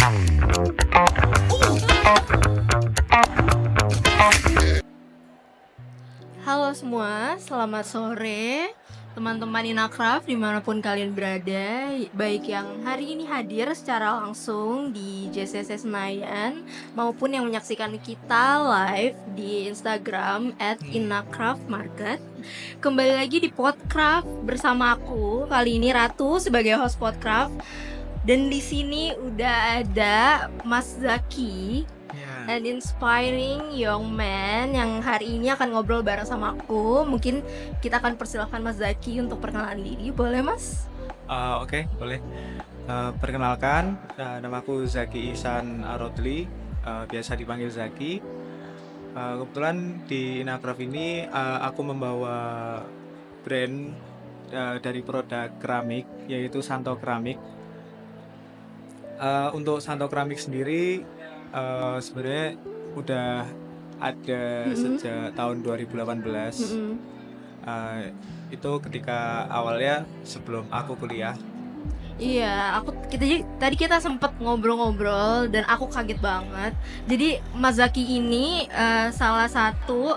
Halo semua, selamat sore teman-teman Inakraf dimanapun kalian berada, baik yang hari ini hadir secara langsung di JCC Senayan maupun yang menyaksikan kita live di Instagram @inakrafmarket. Kembali lagi di Podcraft bersama aku, kali ini Ratu sebagai host Podcraft. Dan di sini udah ada Mas Zaki, an inspiring young man yang hari ini akan ngobrol bareng sama aku. Mungkin kita akan persilahkan Mas Zaki untuk perkenalan diri, boleh Mas? Oke, boleh. Perkenalkan, namaku Zaki Ihsan Arodli, biasa dipanggil Zaki. Kebetulan di Inakraf ini aku membawa brand dari produk keramik, yaitu Santo Keramik. Untuk Santo Keramik sendiri sebenarnya udah ada sejak tahun 2018. Itu ketika awalnya sebelum aku kuliah. Iya, tadi kita sempet ngobrol-ngobrol dan aku kaget banget. Jadi Mas Zaki ini salah satu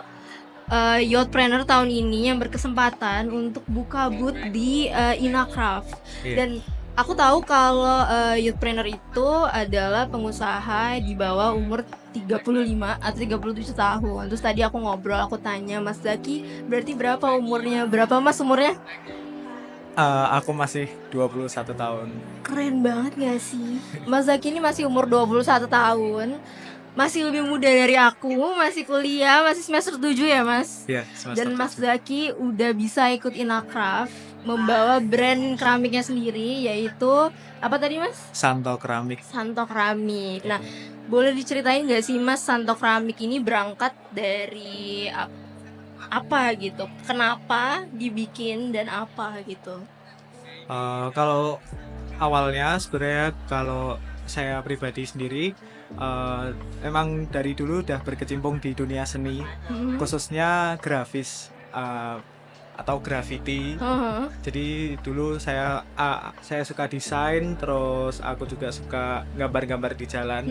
yachtpreneur tahun ini yang berkesempatan untuk buka booth di Inakraf. Iya. Dan aku tahu kalau yachtpreneur itu adalah pengusaha di bawah umur 35 atau 37 tahun. Terus tadi aku ngobrol, aku tanya Mas Zaki, berarti berapa umurnya? Berapa Mas umurnya? Aku masih 21 tahun. Keren banget gak sih? Mas Zaki ini masih umur 21 tahun, masih lebih muda dari aku, masih kuliah, masih semester 7 ya Mas? Iya, semester Dan Mas 7. Zaki udah bisa ikut Inakraf, membawa brand keramiknya sendiri, yaitu apa tadi Mas? Santo Keramik. Santo Keramik. Nah, boleh diceritain gak sih Mas, Santo Keramik ini berangkat dari apa gitu? Kenapa dibikin dan apa gitu? Kalau awalnya sebenarnya kalau saya pribadi sendiri memang dari dulu udah berkecimpung di dunia seni, khususnya grafis atau graffiti. Jadi dulu saya suka desain, terus aku juga suka gambar-gambar di jalan.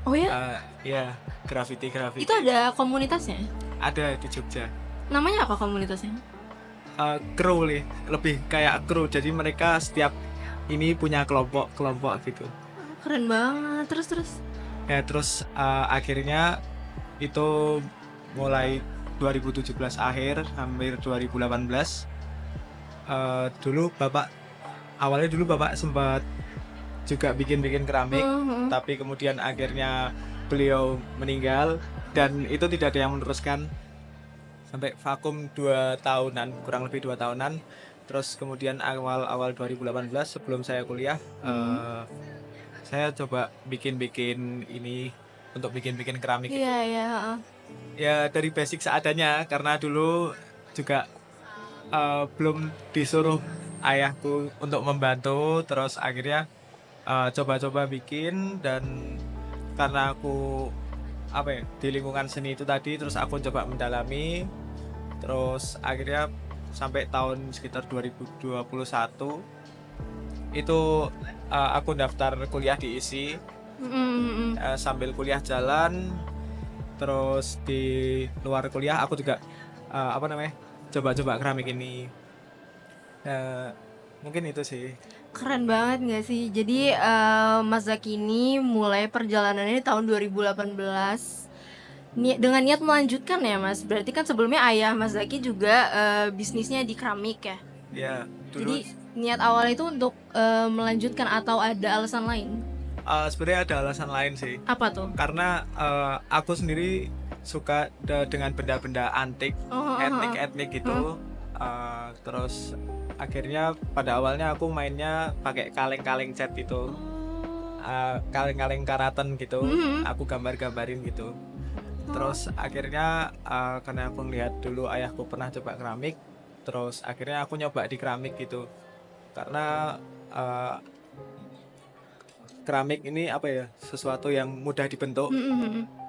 Oh ya? Ya, graffiti. Itu ada komunitasnya? Ada di Jogja. Namanya apa komunitasnya? Kru lebih kayak kru, jadi mereka setiap ini punya kelompok gitu Keren banget. Terus ya. Terus akhirnya itu mulai 2017 akhir hampir 2018. Awalnya dulu bapak sempat juga bikin keramik, tapi kemudian akhirnya beliau meninggal dan itu tidak ada yang meneruskan sampai vakum 2 tahunan, kurang lebih 2 tahunan. Terus kemudian awal 2018 sebelum saya kuliah, saya coba bikin ini untuk bikin keramik. Iya. Ya dari basic seadanya, karena dulu juga belum disuruh ayahku untuk membantu. Terus akhirnya coba-coba bikin, dan karena aku di lingkungan seni itu tadi, terus aku coba mendalami, terus akhirnya sampai tahun sekitar 2021 itu aku daftar kuliah di ISI. Sambil kuliah jalan, terus di luar kuliah aku juga coba-coba keramik ini. Mungkin itu sih. Keren banget gak sih? Jadi Mas Zaki ini mulai perjalanannya di tahun 2018 dengan niat melanjutkan ya Mas. Berarti kan sebelumnya ayah Mas Zaki juga bisnisnya di keramik ya? Ya, dulu. Jadi niat awalnya itu untuk melanjutkan atau ada alasan lain? Sebenarnya ada alasan lain sih. Apa tuh? Karena aku sendiri suka dengan benda-benda antik, etnik gitu. Terus akhirnya pada awalnya aku mainnya pakai kaleng-kaleng cat gitu, kaleng-kaleng karaten gitu. Aku gambar-gambarin gitu. Terus akhirnya karena aku lihat dulu ayahku pernah coba keramik, terus akhirnya aku nyoba di keramik gitu. Karena keramik ini sesuatu yang mudah dibentuk.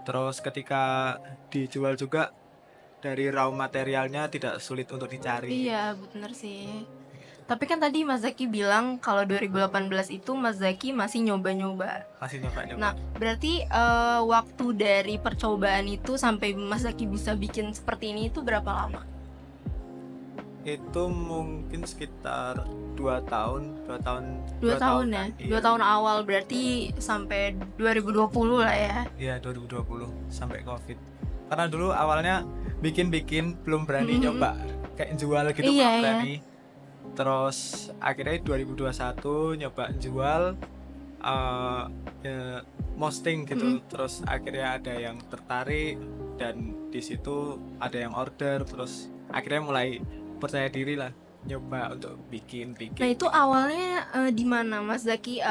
Terus ketika dijual juga dari raw materialnya tidak sulit untuk dicari. Iya bener sih. Tapi kan tadi Mas Zaki bilang kalau 2018 itu Mas Zaki masih nyoba-nyoba. Masih nyoba-nyoba. Nah, berarti waktu dari percobaan itu sampai Mas Zaki bisa bikin seperti ini itu berapa lama? Itu mungkin sekitar 2 tahun 2 tahun ya? kan? 2 tahun awal berarti sampai 2020 lah ya? Iya 2020 sampai COVID. Karena dulu awalnya bikin belum berani nyoba kayak jual gitu, Iya, belum berani. Terus akhirnya 2021 nyoba jual, ya, posting gitu. Terus akhirnya ada yang tertarik dan di situ ada yang order, terus akhirnya mulai percaya diri lah nyoba untuk bikin. Nah itu awalnya di mana Mas Zaki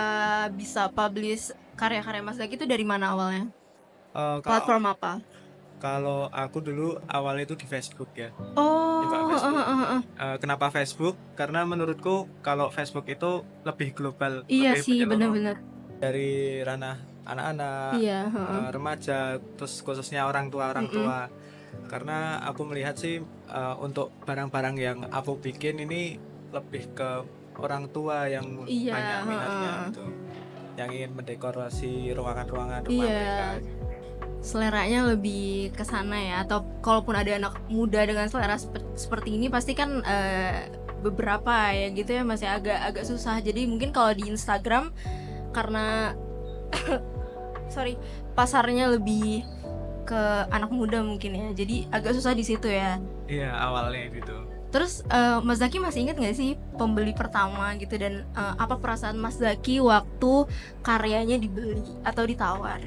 bisa publish karya-karya Mas Zaki itu dari mana awalnya? Platform apa? Kalau aku dulu awalnya itu di Facebook ya. Oh, Coba Facebook. Kenapa Facebook? Karena menurutku kalau Facebook itu lebih global, iya lebih sih, menyeluruh. benar-benar. Dari ranah anak-anak, Iya, remaja, terus khususnya orang tua. Karena aku melihat sih untuk barang-barang yang aku bikin ini lebih ke orang tua yang Iya, banyak minatnya gitu, yang ingin mendekorasi ruangan-ruangan rumah Iya. mereka. Seleranya lebih ke sana ya. Atau kalaupun ada anak muda dengan selera seperti ini pasti kan beberapa ya gitu ya masih agak susah. Jadi mungkin kalau di Instagram karena sorry, pasarnya lebih ke anak muda mungkin ya. Jadi agak susah di situ ya. Iya, awalnya gitu. Terus Mas Zaki masih ingat nggak sih pembeli pertama gitu dan apa perasaan Mas Zaki waktu karyanya dibeli atau ditawar?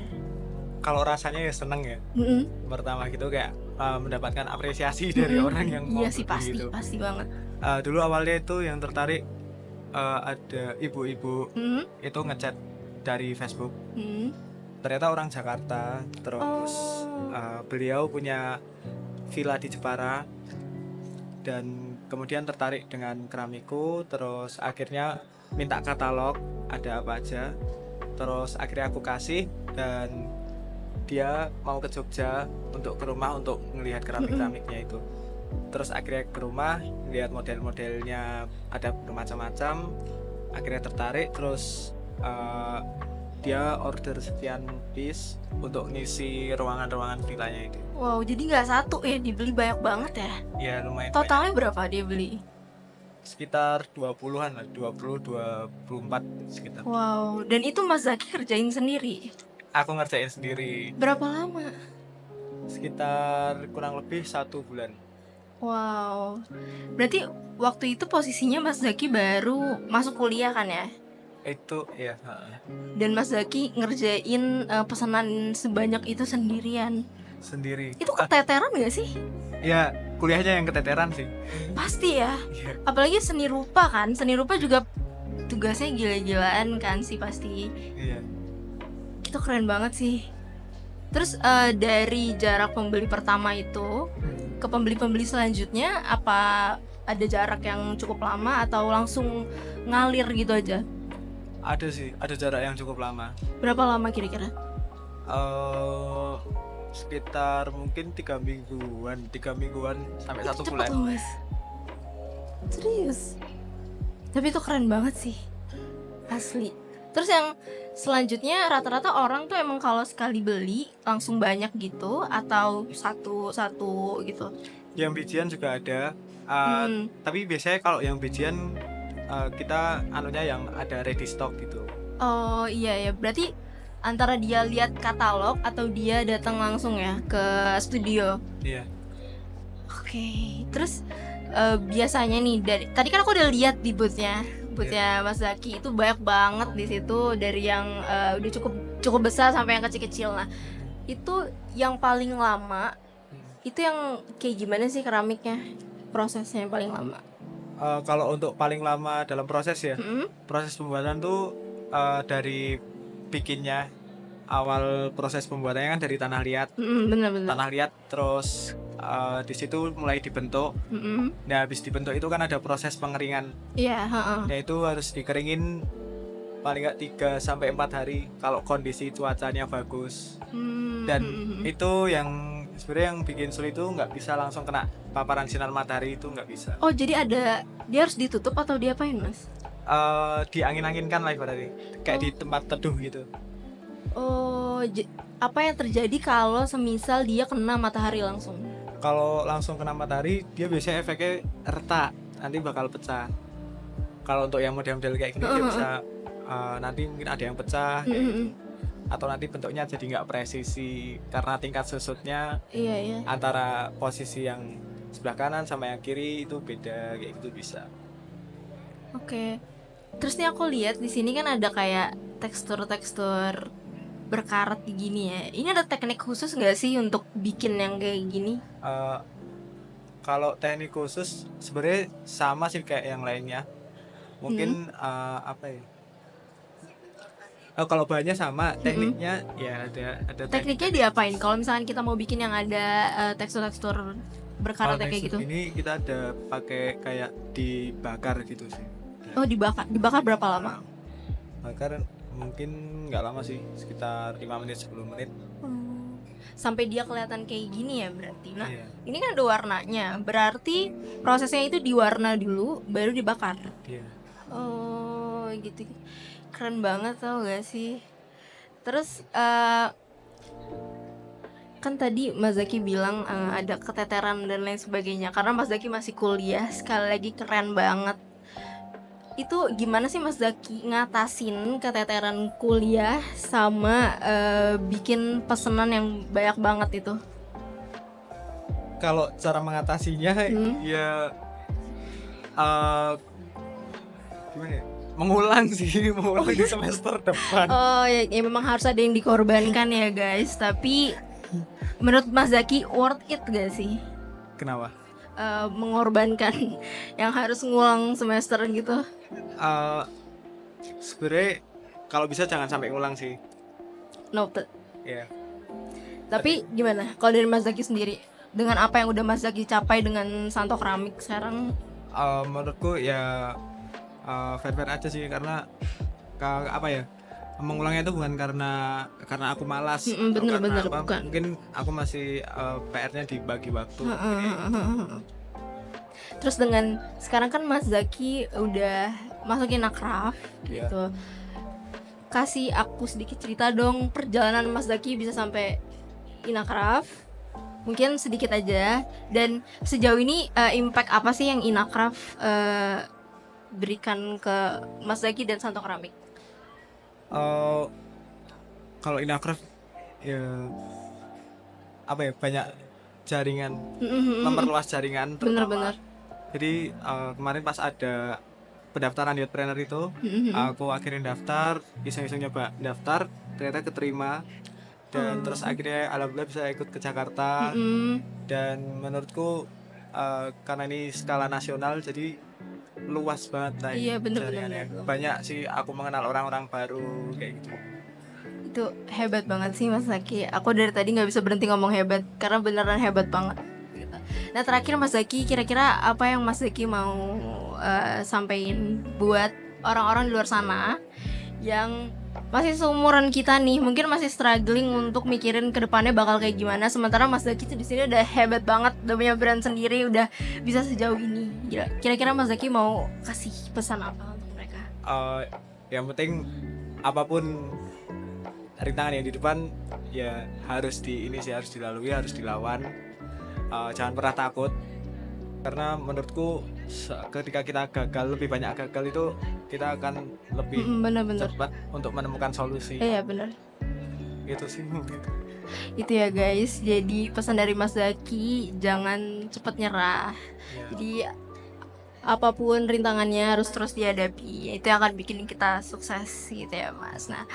Kalau rasanya ya seneng ya. Pertama gitu kayak mendapatkan apresiasi dari orang yang mau Iya sih, beli gitu. pasti banget. Dulu awalnya itu yang tertarik ada ibu-ibu itu ngechat dari Facebook. Ternyata orang Jakarta, terus beliau punya villa di Jepara dan kemudian tertarik dengan keramikku, terus akhirnya minta katalog ada apa aja, terus akhirnya aku kasih dan dia mau ke Jogja untuk ke rumah untuk melihat keramik-keramiknya itu. Terus akhirnya ke rumah lihat model-modelnya ada bermacam-macam, akhirnya tertarik, terus dia order sekian piece untuk ngisi ruangan-ruangan villanya itu. Wow, jadi nggak satu ya, dibeli banyak banget ya? Ya lumayan Totalnya banyak. berapa dia beli? Sekitar 20-an lah, 24 sekitar. Wow, dan itu Mas Zaki kerjain sendiri? Aku ngerjain sendiri. Berapa lama? Sekitar kurang lebih 1 bulan. Wow, berarti waktu itu posisinya Mas Zaki baru masuk kuliah kan ya? Itu ya. Dan Mas Zaki ngerjain pesanan sebanyak itu sendirian. Sendiri. Itu keteteran gak sih? Ya kuliahnya yang keteteran sih. Pasti ya. Iya. Apalagi seni rupa kan. Seni rupa juga tugasnya gila-gilaan kan sih pasti. Iya. Itu keren banget sih. Terus dari jarak pembeli pertama itu ke pembeli-pembeli selanjutnya, apa ada jarak yang cukup lama atau langsung ngalir gitu aja? Ada sih, ada jarak yang cukup lama. Berapa lama kira-kira? Sekitar mungkin 3 mingguan sampai 1 bulan. Cepet loh Mas. Serius. Tapi itu keren banget sih. Asli. Terus yang selanjutnya rata-rata orang tuh emang kalau sekali beli langsung banyak gitu atau satu-satu gitu? Yang bijian juga ada. Tapi biasanya kalau yang bijian kita anunya yang ada ready stock gitu. Oh iya ya, berarti antara dia lihat katalog atau dia datang langsung ya ke studio. Iya. Oke, terus biasanya nih dari tadi kan aku udah lihat di boothnya Mas Zaki itu banyak banget di situ dari yang udah cukup besar sampai yang kecil-kecil. Nah, itu yang paling lama itu yang kayak gimana sih keramiknya? Prosesnya yang paling lama? Kalau untuk paling lama dalam proses ya, proses pembuatan tuh dari bikinnya, awal proses pembuatannya kan dari tanah liat. Bener-bener. Tanah liat terus di situ mulai dibentuk. Nah habis dibentuk itu kan ada proses pengeringan. Iya. Nah itu harus dikeringin paling nggak 3-4 hari kalau kondisi cuacanya bagus. Dan itu yang sebenarnya yang bikin sulit itu nggak bisa langsung kena paparan sinar matahari, itu nggak bisa. Oh, jadi dia harus ditutup atau diapain, Mas? Diangin-anginkan lah ibaratnya, kayak di tempat teduh gitu. Oh, apa yang terjadi kalau semisal dia kena matahari langsung? Kalau langsung kena matahari dia biasanya efeknya retak, nanti bakal pecah. Kalau untuk yang model-model kayak gini dia bisa nanti mungkin ada yang pecah kayak gitu. Atau nanti bentuknya jadi nggak presisi karena tingkat susutnya antara posisi yang sebelah kanan sama yang kiri itu beda, kayak gitu bisa. Oke. Terus nih aku lihat di sini kan ada kayak tekstur-tekstur berkarat gini ya. Ini ada teknik khusus nggak sih untuk bikin yang kayak gini? Kalau teknik khusus sebenarnya sama sih kayak yang lainnya. Mungkin apa ya? Kalau bahannya sama, tekniknya ya ada tekniknya diapain? Kalau misalkan kita mau bikin yang ada tekstur-tekstur berkarat kayak gitu. Ini kita ada pakai kayak dibakar gitu sih. Oh, dibakar berapa lama? Bakar mungkin nggak lama sih, sekitar 5 menit 10 menit. Sampai dia kelihatan kayak gini ya berarti. Nah, ini kan ada warnanya. Berarti prosesnya itu diwarna dulu baru dibakar. Iya. Oh, gitu. Keren banget tau gak sih? Terus kan tadi Mas Zaki bilang ada keteteran dan lain sebagainya. Karena Mas Zaki masih kuliah, sekali lagi keren banget. Itu gimana sih Mas Zaki ngatasin keteteran kuliah sama bikin pesanan yang banyak banget itu? Kalau cara mengatasinya ya gimana ya? Mengulang di semester depan. Oh ya memang harus ada yang dikorbankan ya guys. Tapi menurut Mas Zaki worth it gak sih? Kenapa? Mengorbankan yang harus ngulang semester gitu. Sebenarnya kalau bisa jangan sampai ngulang sih. Noted. Ya. Tapi gimana? Kalau dari Mas Zaki sendiri, dengan apa yang udah Mas Zaki capai dengan Santo Keramik sekarang? Menurutku ya fair-fair aja sih, karena apa ya, mengulangnya itu bukan karena aku malas. Bener bukan. Mungkin aku masih PR-nya dibagi waktu. Terus dengan sekarang kan Mas Zaki udah masukin akraf gitu. Kasih aku sedikit cerita dong perjalanan Mas Zaki bisa sampai Inakraf. Mungkin sedikit aja. Dan sejauh ini impact apa sih yang Inakraf berikan ke Mas Zaki dan Santo Keramik? Kalau Inakraf ya apa ya, banyak jaringan, memperluas jaringan terutama. Bener-bener. Jadi kemarin pas ada pendaftaran Youthpreneur itu, aku akhirnya daftar, iseng-iseng nyoba daftar, ternyata keterima. Dan terus akhirnya alhamdulillah bisa ikut ke Jakarta. Dan menurutku karena ini skala nasional jadi luas banget lah. Iya bener-bener. Banyak sih aku mengenal orang-orang baru kayak gitu. Itu hebat banget sih Mas Zaki. Aku dari tadi gak bisa berhenti ngomong hebat, karena beneran hebat banget. Nah terakhir Mas Zaki, kira-kira apa yang Mas Zaki mau sampein buat orang-orang di luar sana yang masih seumuran kita nih, mungkin masih struggling untuk mikirin kedepannya bakal kayak gimana. Sementara Mas Zaki tuh di sini udah hebat banget, udah punya brand sendiri, udah bisa sejauh ini. Kira-kira Mas Zaki mau kasih pesan apa untuk mereka? Yang penting apapun rintangan yang di depan ya harus harus dilalui, harus dilawan. Jangan pernah takut, karena menurutku ketika kita gagal, lebih banyak gagal itu kita akan lebih cepat untuk menemukan solusi. Iya benar. Itu sih mungkin. Itu ya guys, jadi pesan dari Mas Zaki, jangan cepat nyerah. Jadi apapun rintangannya harus terus dihadapi. Itu yang akan bikin kita sukses gitu ya Mas. Nah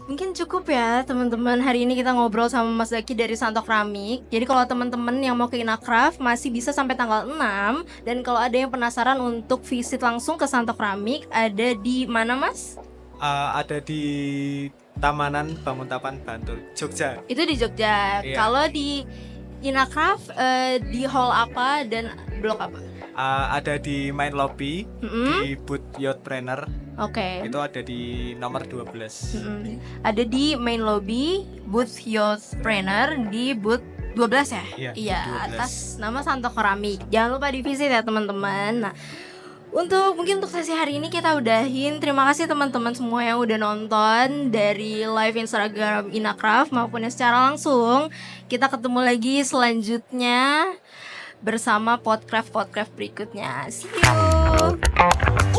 mungkin cukup ya teman-teman, hari ini kita ngobrol sama Mas Zaki dari Santo Keramik. Jadi kalau teman-teman yang mau ke Inakraf masih bisa sampai tanggal 6. Dan kalau ada yang penasaran untuk visit langsung ke Santo Keramik, ada di mana Mas? Ada di Tamanan Banguntapan, Bantul, Jogja. Itu di Jogja. Kalau di Inakraf di hall apa dan blok apa? Ada di main lobby, di booth Youthpreneur. Itu ada di nomor 12. Ada di main lobby booth Youthpreneur di booth 12 ya? Iya, Iya, 12. atas nama Santo Keramik. Jangan lupa divisit ya teman-teman. Nah, mungkin untuk sesi hari ini kita udahin. Terima kasih teman-teman semua yang udah nonton dari live Instagram Inakraf maupun yang secara langsung. Kita ketemu lagi selanjutnya bersama podcast berikutnya. See you.